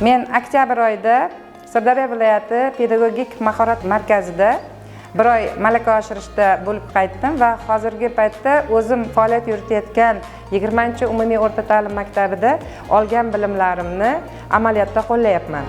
Men oktyabr oyida Sirdaryo viloyati pedagogik mahorat markazida bir oy malaka oshirishda bo'lib qaytdim va hozirgi paytda o'zim faoliyat yuritayotgan 20-umumiy o'rta ta'lim maktabida olgan bilimlarimni amaliyotda qo'llayapman.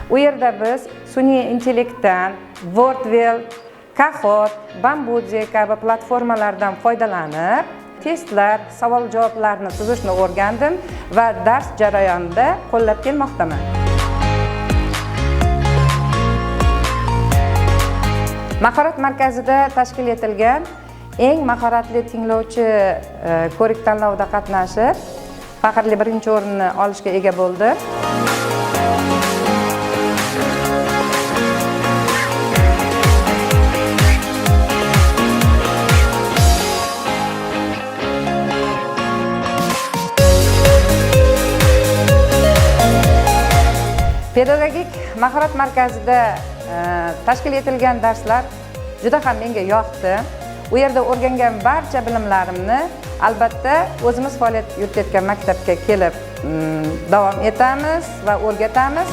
U yerda biz sun'iy intellektdan, Wordwell, Kahoot, Bambuji kabi platformalardan foydalanib, testlar, savol-javoblarni tuzishni o'rgandim va dars jarayonida qo'llab kelmoqdaman. Mahorat markazida tashkil etilgan eng mahoratli tinglovchi ko'rik tanlovida qatnashib, faxrli birinchi o'rinni olishga ega bo'ldi. Pedagogik mahorat markazida tashkil etilgan darslar juda ham menga yoqdi. U yerda o'rgangan barcha bilimlarimni albatta o'zimiz faoliyat yuritayotgan maktabga kelib davom etamiz va o'rgatamiz.